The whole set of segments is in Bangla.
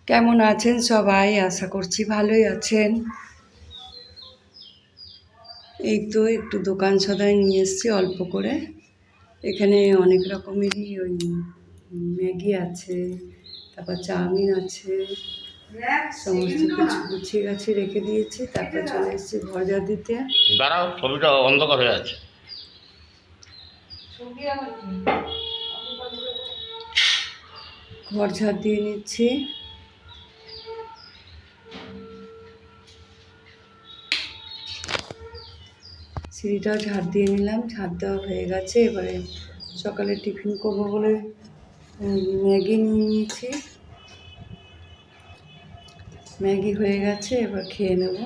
কেমন আছেন সবাই? আশা করছি ভালোই আছেন। এই তো একটু দোকান সদাই নিয়ে এসেছি অল্প করে। এখানে অনেক রকমেরই ওই ম্যাগি আছে, তারপর চাউমিন আছে, সমস্ত কিছু গুছিয়ে গাছিয়ে রেখে দিয়েছি। তারপর চলে এসেছি ঘর ঝাড় দিতে। দাঁড়াও, ছবিটা অন্ধকার হয়ে আছে। ঘর ঝাড় দিয়ে নিচ্ছি। সিঁড়িটাও ঝাড় দিয়ে নিলাম, ঝাড় দেওয়া হয়ে গেছে। এবারে সকালে টিফিন করবো বলে ম্যাগি নিয়ে নিয়েছি। ম্যাগি হয়ে গেছে, এবার খেয়ে নেব।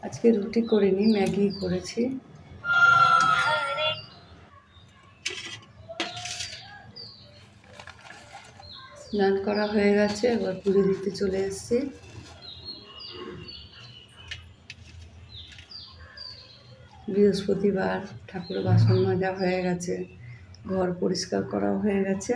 আজকে রুটি করিনি, ম্যাগি করেছি। স্নান করা হয়ে গেছে, এবার পুজো দিতে চলে এসেছি। বৃহস্পতিবার, ঠাকুরের বাসন মাজা হয়ে গেছে, ঘর পরিষ্কার করা হয়ে গেছে।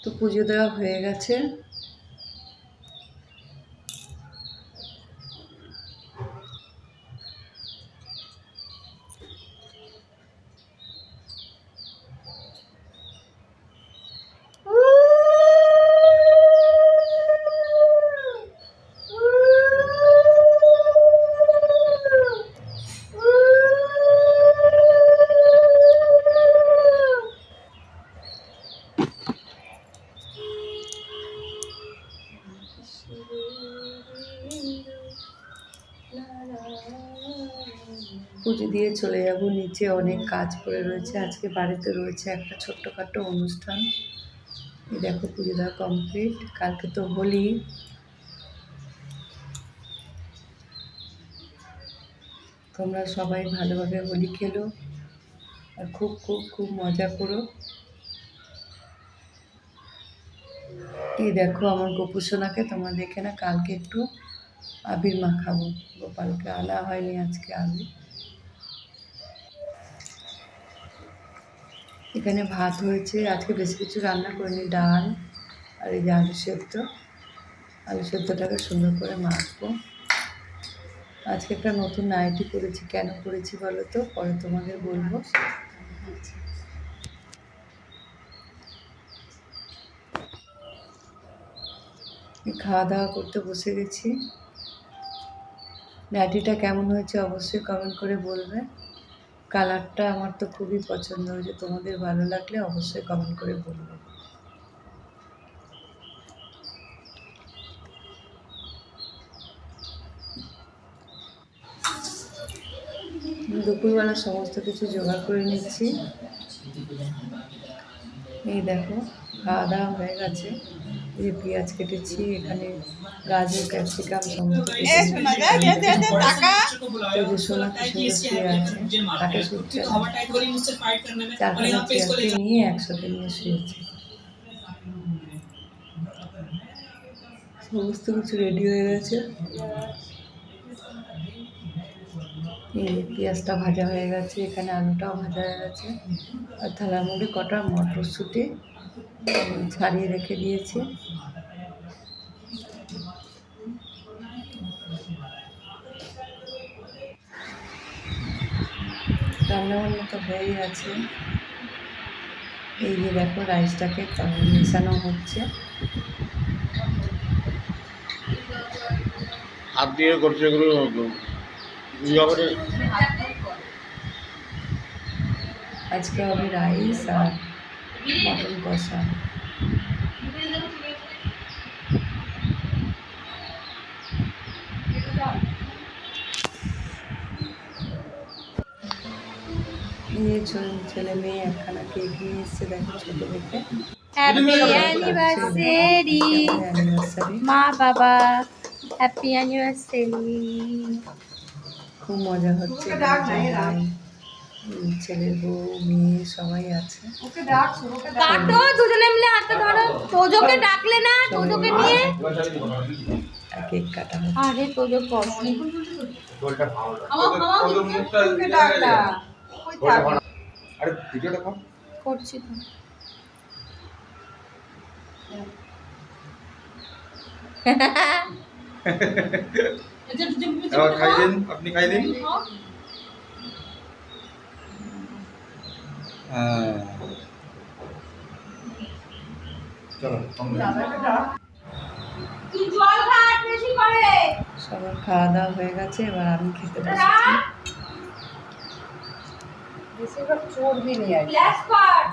তো পুজো দেওয়া হয়ে গেছে। পুজো দিয়ে চলে যাব নিচে, অনেক কাজ পড়ে রয়েছে। আজকে বাড়িতে রয়েছে একটা ছোট্টখাটো অনুষ্ঠান। এই দেখো পুজো দেওয়া কমপ্লিট। কালকে তো হোলি। তোমরা সবাই ভালোভাবে হোলি খেলো আর খুব খুব খুব মজা করো। এই দেখো আমার গোপুসোনাকে, তোমরা দেখে না, কালকে একটু আবির মাখাবো। গোপালকে আনা হয়নি আজকে আবির। এখানে ভাত হয়েছে, আজকে বেশি কিছু রান্না করিনি, ডাল আর এই যে আলু সেদ্ধ। আলু সেদ্ধটাকে সুন্দর করে মাখবো। আজকে একটা নতুন নাইটি করেছি, কেন করেছি বলো তো, পরে তোমাদের বলবো। খাওয়া দাওয়া করতে বসে গেছি। নাইটিটা কেমন হয়েছে অবশ্যই কমেন্ট করে বলবে। কালারটা আমার তো খুবই পছন্দ হয়েছে, তোমাদের ভালো লাগলে অবশ্যই কমেন্ট করে বলবে। দুপুরবেলা সমস্ত কিছু জোগাড় করে নিচ্ছি। এই দেখো খাওয়া দাওয়া হয়ে গেছে। এই যে পেঁয়াজ কেটেছি, এখানে গাজর ক্যাপসিকাম সমস্ত কিছু সোনা কি সুন্দর শুয়ে আছে, তাকে শুচ্ছে 4-5টা চেয়ারকে নিয়ে একসাথে নিয়ে শুয়েছে। সমস্ত কিছু রেডি হয়ে গেছে। এই পেঁয়াজটা ভাজা হয়ে গেছে, এখানে আলুটাও ভাজা হয়ে গেছে, আর থালার মধ্যে কটা মটরশুঁটি ছাড়িয়ে রেখে দিয়েছি। রান্নাবান্না তো হয়েই আছে। এই যে দেখো রাইসটাকে মেশানো হচ্ছে। হাত দিয়ে করছে এগুলো। আজকে হবে রাইস আর মটন কষা। ছেলে মেয়ে একখানা কেক নিয়ে এসছে, দেখো ছোটো দেখে। হ্যাপি অ্যানিভার্সারি অ্যানিভার্সারি মা বাবা, হ্যাপি অ্যানিভার্সারি। খুব মজা হচ্ছে এখানে সবাই, ছেলের বউ মেয়ে সবাই আছে। কাটো দুজনে মিলে হাতে ধরো। তোজোকে ডাকলে না, তোজোকে নিয়ে। আর কেক কাটা হচ্ছে। আরে তোজো বসো। আরে ভিডিওটা কর। করছি তো। এবার খাই দিন, আপনি খাই দিন। হ্যাঁ চলো তুই জল খা বেশি করে। সবার খাওয়া দাওয়া হয়ে গেছে, এবার আমি খেতে বসেছি। বেশিরভাগ চর্বি নিয়ে আর কি। গ্লাস কর।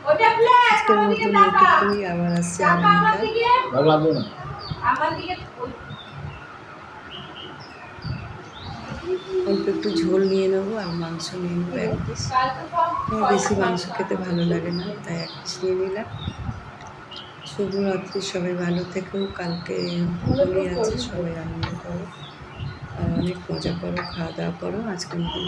ওটা প্লেট আজকের আমার মতন দিকে তাকা। এটুকুই, আবার আসছে তাকা আমার আগামীকাল। দিকে। ভালো লাগবে না আমার দিকে। অল্প একটু ঝোল নিয়ে নেবো আর মাংস নিয়ে নেবো 1 পিস। আমার বেশি মাংস খেতে ভালো লাগে না, তাই 1 পিস নিয়ে নিলাম। শুভরাত্রি, সবাই ভালো থেকো। কালকে হোলি আছে, সবাই আনন্দ করো আর অনেক মজা করো, খাওয়া দাওয়া করো। আজকের মতন